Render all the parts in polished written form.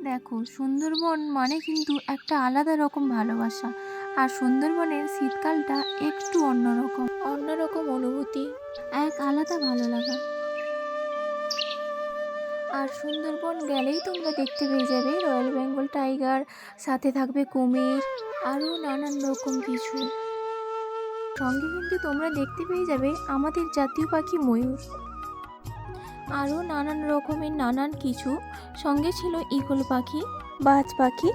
দেখো, সুন্দরবন মানে কিন্তু একটা আলাদা রকম ভালোবাসা। আর সুন্দরবনের শীতকালটা একটু অন্যরকম অনুভূতি, এক আলাদা ভালো লাগা। আর সুন্দরবন গেলেই তোমরা দেখতে পেয়ে যাবে রয়্যাল বেঙ্গল টাইগার, সাথে থাকবে কুমির, আরও নানান রকম কিছু। সঙ্গে কিন্তু তোমরা দেখতে পেয়ে যাবে আমাদের জাতীয় পাখি ময়ূর, আরও নানান রকমের নানান কিছু। সঙ্গে ছিল ঈগল পাখি, বাজ পাখি।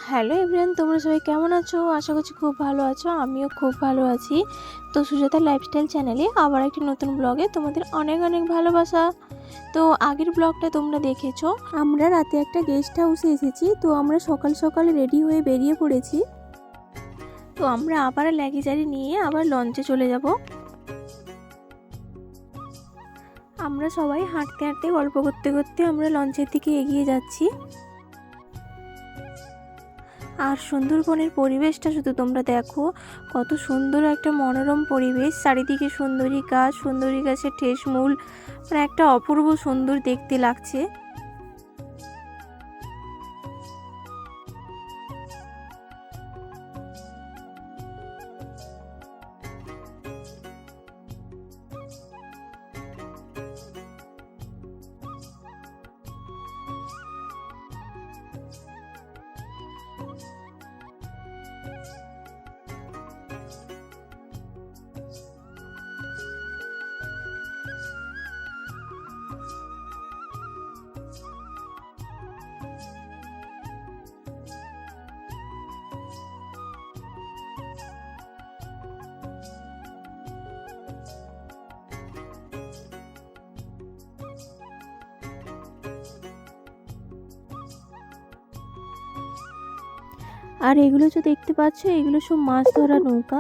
হ্যালো এভরিওয়ান, তোমরা সবাই কেমন আছো? আশা করছি খুব ভালো আছো, আমিও খুব ভালো আছি। তো সুজাতা লাইফস্টাইল চ্যানেলে আবার একটি নতুন ব্লগে তোমাদের অনেক অনেক ভালোবাসা। তো আগের ব্লগটা তোমরা দেখেছো, আমরা রাতে একটা গেস্ট হাউসে এসেছি। তো আমরা সকাল সকাল রেডি হয়ে বেরিয়ে পড়েছি। তো আমরা আবার ল্যাগেজারি নিয়ে আবার লঞ্চে চলে যাব। আমরা সবাই হাঁটতে হাঁটতে গল্প করতে করতে আমরা লঞ্চের দিকে এগিয়ে যাচ্ছি। আর সুন্দরবনের পরিবেশটা শুধু তোমরা দেখো, কত সুন্দর একটা মনোরম পরিবেশ। চারিদিকে সুন্দরী গাছের ঠেসমূল, মানে একটা অপূর্ব সুন্দর দেখতে লাগছে। আর এগুলো যে দেখতে পাচ্ছ, এগুলো সব মাছ ধরা নৌকা।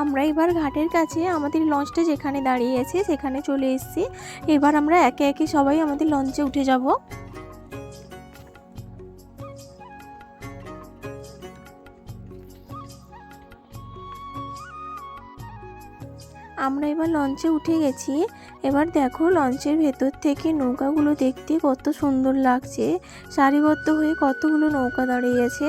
আমরা এবার ঘাটের কাছে আমাদের লঞ্চটা যেখানে দাঁড়িয়ে আছে সেখানে চলে এসেছি। এবার আমরা একে একে সবাই আমাদের লঞ্চে উঠে যাব। আমরা এবার লঞ্চে উঠে গেছি। এবার দেখো, লঞ্চের ভেতর থেকে নৌকাগুলো দেখতে কত সুন্দর লাগছে। সারিবদ্ধ হয়ে কতগুলো নৌকা দাঁড়িয়ে আছে।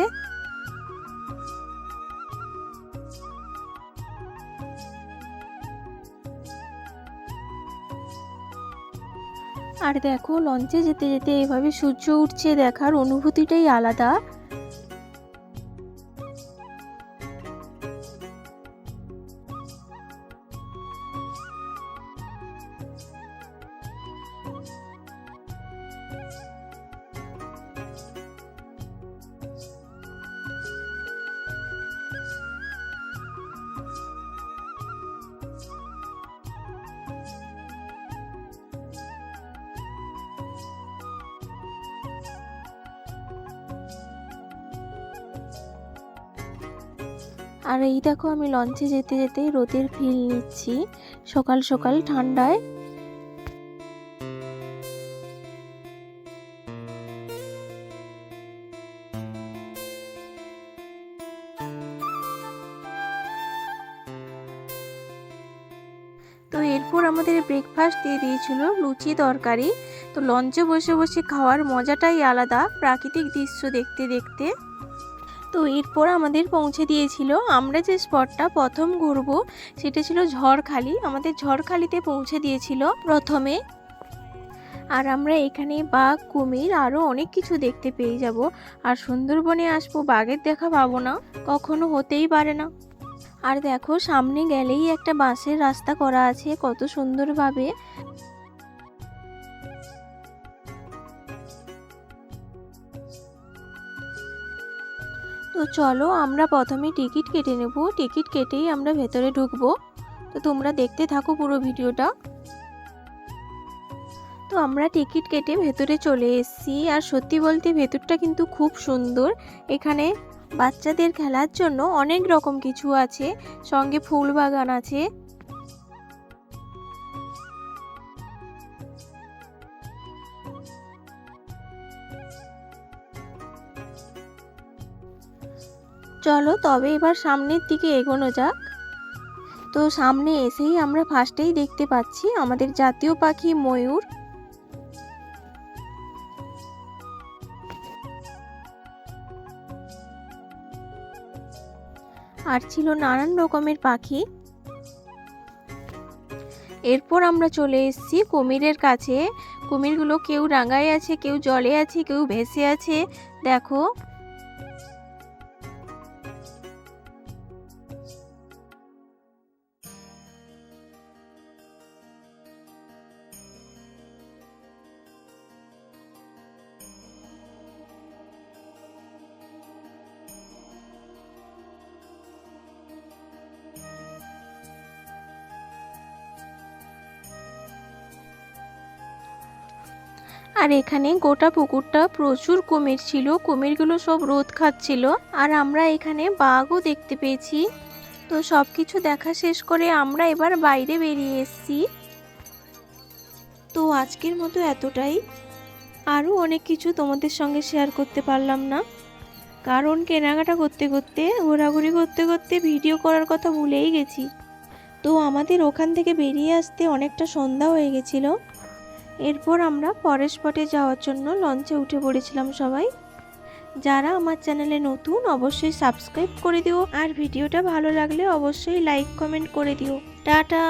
আর দেখো, লঞ্চে যেতে যেতে এভাবে সূর্য উঠছে, দেখার অনুভূতিটাই আলাদা। আর এই দেখো, আমি লঞ্চে যেতে যেতে রোদের ফিল নিচ্ছি সকাল সকাল ঠান্ডায়। তো এরপর আমাদের ব্রেকফাস্ট দিয়ে দিয়েছিল লুচি তরকারি। তো লঞ্চে বসে বসে খাওয়ার মজাটাই আলাদা, প্রাকৃতিক দৃশ্য দেখতে দেখতে। তো এরপর আমাদের পৌঁছে দিয়েছিল, আমরা যে স্পটটা প্রথম ঘুরব সেটা ছিল ঝড়খালি। আমাদের ঝড়খালিতে পৌঁছে দিয়েছিল প্রথমে। আর আমরা এখানে বাঘ, কুমির আরও অনেক কিছু দেখতে পেয়ে যাব। আর সুন্দরবনে আসবো, বাঘের দেখা পাবো না, কখনো হতেই পারে না। আর দেখো, সামনে গেলেই একটা বাঁশের রাস্তা করা আছে কত সুন্দরভাবে। তো চলো, আমরা প্রথমে টিকিট কেটে নেব। টিকিট কেটেই আমরা ভেতরে ঢুকবো। তো তোমরা দেখতে থাকো পুরো ভিডিওটা। তো আমরা টিকিট কেটে ভেতরে চলে এসেছি। আর সত্যি বলতে ভেতরটা কিন্তু খুব সুন্দর। এখানে বাচ্চাদের খেলার জন্য অনেক রকম কিছু আছে, সঙ্গে ফুল বাগান আছে। চলো তবে এবার সামনের দিকে এগোনো যাক। তো সামনে এসেই আমরা ফার্স্টেই দেখতে পাচ্ছি আমাদের জাতীয় পাখি ময়ূর। আর ছিল নানান রকমের পাখি। এরপর আমরা চলে এসেছি কুমিরের কাছে। কুমিরগুলো কেউ ডাঙায় আছে, কেউ জলে আছে, কেউ ভেসে আছে, দেখো। আর এখানে গোটা পুকুরটা প্রচুর কুমির ছিল, কুমিরগুলো সব রোদ খাচ্ছিল। আর আমরা এখানে বাঘও দেখতে পেয়েছি। তো সবকিছু দেখা শেষ করে আমরা এবার বাইরে বেরিয়ে এসেছি। তো আজকের মতো এতটাই। আরও অনেক কিছু তোমাদের সঙ্গে শেয়ার করতে পারলাম না, কারণ কেনাকাটা করতে করতে ঘোরাঘুরি করতে করতে ভিডিও করার কথা ভুলেই গেছি। তো আমাদের ওখান থেকে বেরিয়ে আসতে অনেকটা সন্ধ্যা হয়ে গেছিল। এরপর আমরা পরের স্পটে যাওয়ার জন্য লঞ্চে উঠে পড়েছিলাম সবাই। যারা আমার চ্যানেলে নতুন অবশ্যই সাবস্ক্রাইব করে দিও, আর ভিডিওটা ভালো লাগলে অবশ্যই লাইক কমেন্ট করে দিও। টাটা।